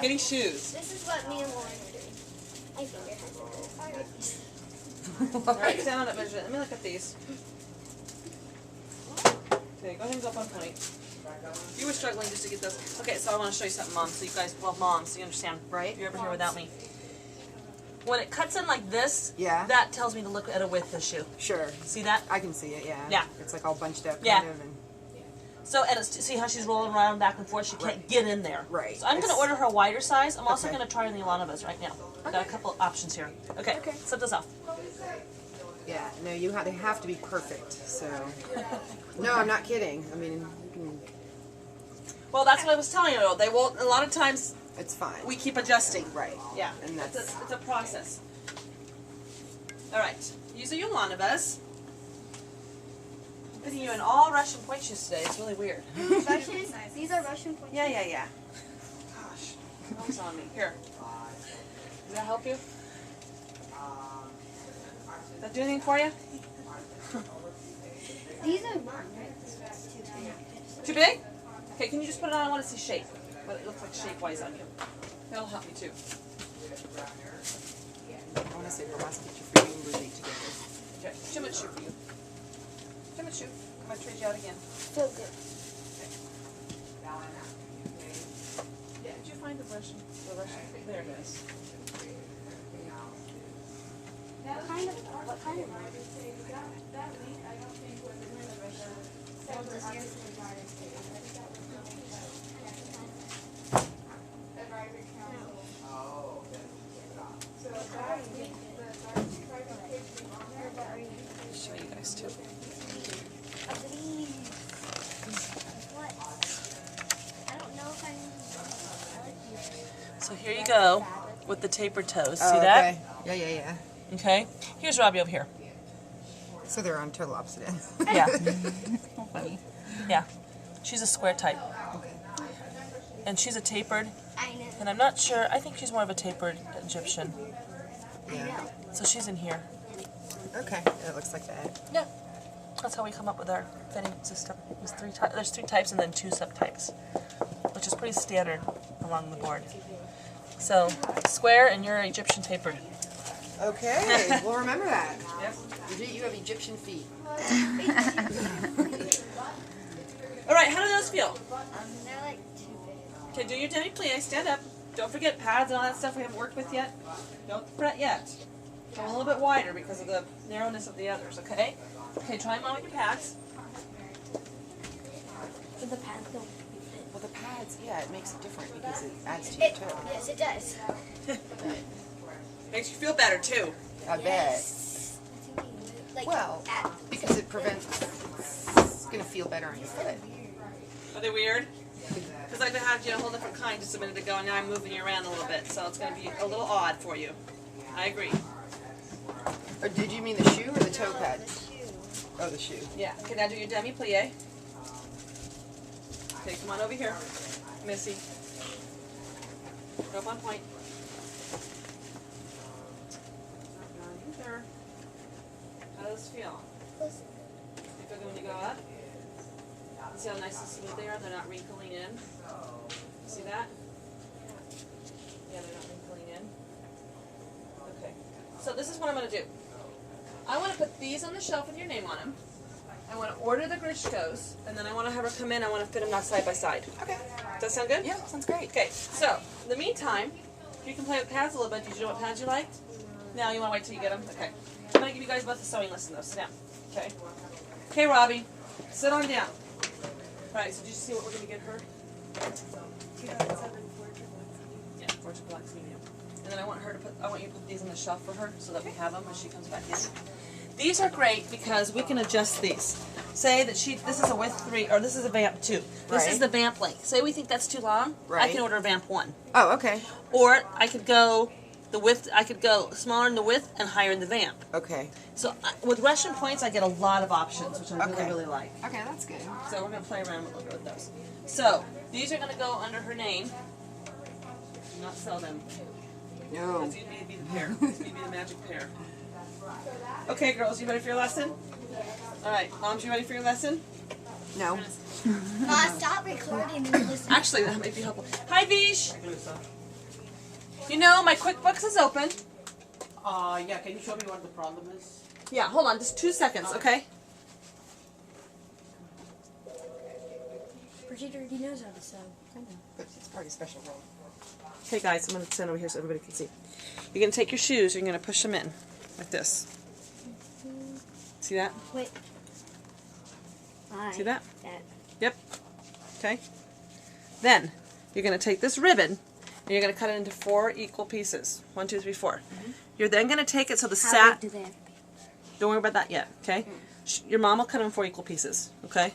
We're getting shoes. This is what me and Lauren are doing. My finger has it. Alright, stand on it, measure it. Let me look at these. Okay, go ahead and go up on point. You were struggling just to get those. Okay, so I want to show you something, Mom, so you guys, well, Mom, so you understand. Right. If you're ever here without me. When it cuts in like this, Yeah. that tells me to look at a width of shoe. Sure. See that? I can see it, yeah. Yeah. It's like all bunched up Yeah. kind of. And So, and it's, see how she's rolling around back and forth? She can't get in there. Right. So I'm going to order her a wider size. I'm also Okay. going to try the Ilanovas right now. I've got a couple options here. Okay. Okay. Slip this off. yeah, no, they have to be perfect, so. No, I'm not kidding. I mean, you can, Well, that's what I was telling you. They will, a lot of times, it's fine. we keep adjusting. Right. Yeah. And that's. It's a process. All right. Use the Ilanovas. I'm putting you in all Russian point shoes today. It's really weird. Russian? These are Russian points. Yeah. Gosh. What's on me? Here. Does that help you? Does that do anything for you? These are mine, right? Too big? Okay, can you just put it on? I want to see shape. What it looks like shape-wise on you. That'll help me too. I want to say we're asking you for you and Ruby together. Okay, too much shoe for you. Too much shoe. I'm going to trade you out again. So good. Yeah, did you find the Russian? There it is. What kind of Show you guys too. What? I don't know if I like these. So here you go with the tapered toes. See Oh, that? okay. Yeah. Okay. Here's Robbie over here. So they're on total opposite ends. Yeah. Funny. Yeah. She's a square type. Okay. And she's a tapered. I know. And I'm not sure. I think she's more of a tapered Egyptian. Yeah. So she's in here. Okay. It looks like that. Yeah. That's how we come up with our fitting system. There's three types and then 2 subtypes, which is pretty standard along the board. So square and you're Egyptian tapered. Okay. We'll remember that. Yep. You have Egyptian feet. All right. How do those feel? They're like too big. Okay. Do your demi-plie. Stand up. Don't forget pads and all that stuff we haven't worked with yet. Don't fret yet. Go a little bit wider because of the narrowness of the others. Okay. Okay. Try them on with your pads. But the pads don't fit. Well, the pads, yeah, it makes it different because it adds to your toe. Yes, it does. Makes you feel better too. I bet. Yes. Like, Well, at- because it prevents, it's going to feel better on your foot. Are they weird? Because I've had a whole different kind just a minute ago, and now I'm moving you around a little bit, so it's going to be a little odd for you. I agree. Or did you mean the shoe or the toe pad? Oh, the shoe. Yeah. Okay, now do your demi-plie. Okay, come on over here, Missy. Go up on point. There. How does this feel? Feel good when you go up? See how nice and smooth they are? They're not wrinkling in. See that? Yeah, they're not wrinkling in. Okay. So this is what I'm going to do. I want to put these on the shelf with your name on them. I want to order the Grishkos, and then I want to have her come in. I want to fit them now side by side. Okay. Does that sound good? Yeah, sounds great. Okay, so, in the meantime, you can play with pads a little bit. Did you know what pads you liked? No, you want to wait till you get them? Okay. I'm going to give you guys both a sewing lesson, though. Sit down. Okay. Okay, Robbie. Sit on down. All right, so did you see what we're going to get her? 2007 Yeah, Fortune Black's medium. And then I want you to put these on the shelf for her so that we have them when she comes back in. These are great because we can adjust these. Say that this is a width 3, or this is a vamp 2. This is the vamp length. Say we think that's too long, I can order a vamp 1. Oh, okay. Or I could go smaller in the width and higher in the vamp. Okay. So with Russian points, I get a lot of options, which I Okay. really like. Okay, that's good. So we're going to play around a little bit with those. So these are going to go under her name. Do not sell them. No. These need to be the pair. These need to be the magic pair. Okay, girls, you ready for your lesson? All right, Moms, you ready for your lesson? No. stop recording and listen. Actually, that might be helpful. Hi, Vish. You know, my QuickBooks is open. Yeah, can you show me what the problem is? Yeah, hold on, just 2 seconds, okay? Bridget already knows how to sew. I know, but it's part of a special role. Okay, guys, I'm going to stand over here so everybody can see. You're going to take your shoes, you're going to push them in, like this. See that? Wait. See that? That. Yep. Okay. Then, you're going to take this ribbon, and you're going to cut it into 4 equal pieces. 1, 2, 3, 4. You're then going to take it so the How big do they have to be? Don't worry about that yet, okay? Your mom will cut them in 4 equal pieces, okay?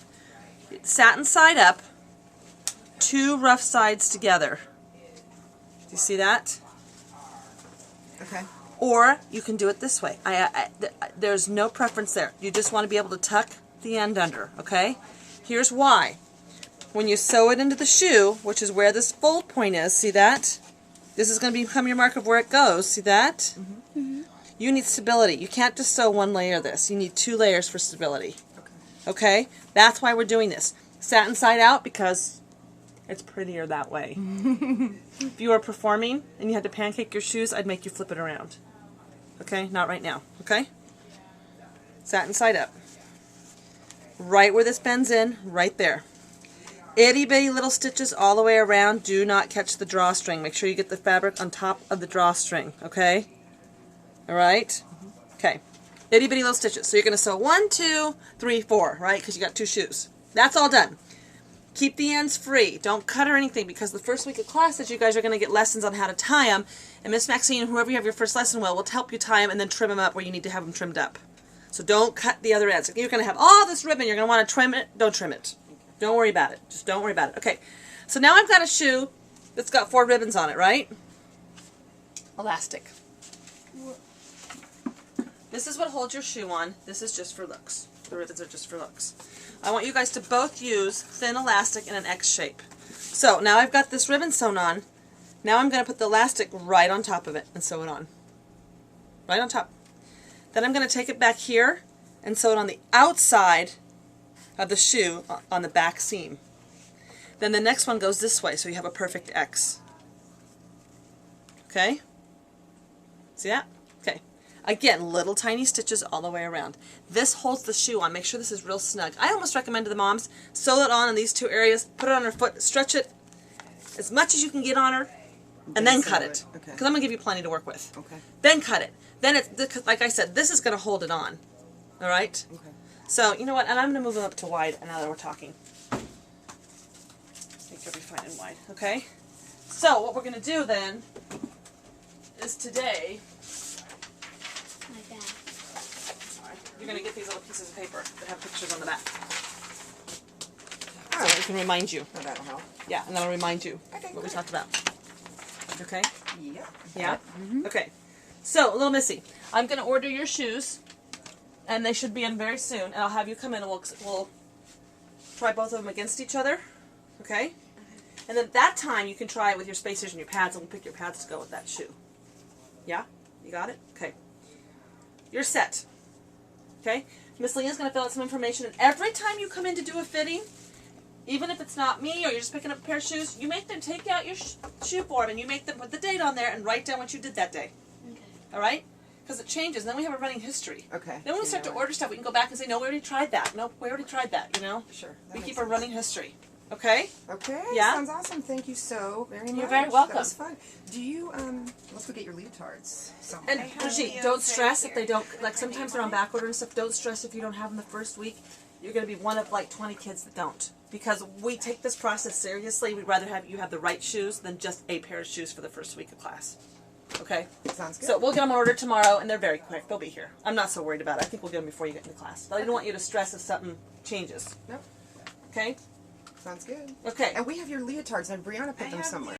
Satin side up, 2 rough sides together. Do you see that? Okay. Or you can do it this way. There's no preference there. You just want to be able to tuck the end under, okay? Here's why. When you sew it into the shoe, which is where this fold point is, see that? This is going to become your mark of where it goes, see that? You need stability. You can't just sew 1 layer of this. You need 2 layers for stability. Okay? That's why we're doing this. Satin side out because it's prettier that way. If you were performing and you had to pancake your shoes, I'd make you flip it around. Okay? Not right now. Okay? Satin side up. Right where this bends in, right there. Itty bitty little stitches all the way around. Do not catch the drawstring. Make sure you get the fabric on top of the drawstring. Okay? Alright? Okay. Itty bitty little stitches. So you're going to sew 1, 2, 3, 4, right? Because you got 2 shoes. That's all done. Keep the ends free. Don't cut or anything because the first week of classes you guys are going to get lessons on how to tie them. And Miss Maxine, whoever you have your first lesson will help you tie them and then trim them up where you need to have them trimmed up. So don't cut the other ends. You're going to have all this ribbon. You're going to want to trim it. Don't trim it. Don't worry about it. Just don't worry about it. Okay. So now I've got a shoe that's got 4 ribbons on it, right? Elastic. This is what holds your shoe on. This is just for looks. The ribbons are just for looks. I want you guys to both use thin elastic in an X shape. So now I've got this ribbon sewn on. Now I'm going to put the elastic right on top of it and sew it on. Right on top. Then I'm going to take it back here and sew it on the outside of the shoe on the back seam. Then the next one goes this way so you have a perfect X. Okay? See that? Okay. Again, little tiny stitches all the way around. This holds the shoe on. Make sure this is real snug. I almost recommend to the moms, sew it on in these 2 areas, put it on her foot, stretch it as much as you can get on her, and then cut it. Okay. Because I'm going to give you plenty to work with. Okay. Then cut it. Then, like I said, this is going to hold it on. All right? Okay. So, you know what? And I'm going to move them up to wide now that we're talking. I think you'll be fine in wide. Okay? So, what we're going to do then is today, Like that. you're going to get these little pieces of paper that have pictures on the back. Oh, So it can remind you. oh, that'll help. Yeah, and that'll remind you Okay, what we great. talked about. Okay? Yep. Yeah? Okay. So, little Missy, I'm going to order your shoes, and they should be in very soon, and I'll have you come in and we'll try both of them against each other. Okay? And then at that time, you can try it with your spacers and your pads, and we'll pick your pads to go with that shoe. Yeah? You got it? Okay. You're set. Okay? Miss Leah's going to fill out some information, and every time you come in to do a fitting, even if it's not me or you're just picking up a pair of shoes, you make them take out your shoe form and you make them put the date on there and write down what you did that day. Okay. All right? Because it changes, and then we have a running history. Okay. Then when we start to order stuff, we can go back and say, no, we already tried that. No, we already tried that, you know? Sure. We keep a running history. Okay? Okay. Yeah? Sounds awesome. Thank you so very much. You're very welcome. That was fun. Do you, let's go get your leotards. So. And Brigitte, don't stress if they don't, like sometimes they're on back order and stuff. Don't stress if you don't have them the first week. You're going to be one of like 20 kids that don't. Because we take this process seriously. We'd rather have you have the right shoes than just a pair of shoes for the first week of class. Okay? Sounds good. So we'll get them ordered tomorrow, and they're very quick. They'll be here. I'm not so worried about it. I think we'll get them before you get into class. But I don't want you to stress if something changes. Nope. Okay? Sounds good. Okay. And we have your leotards, and Brianna put them somewhere.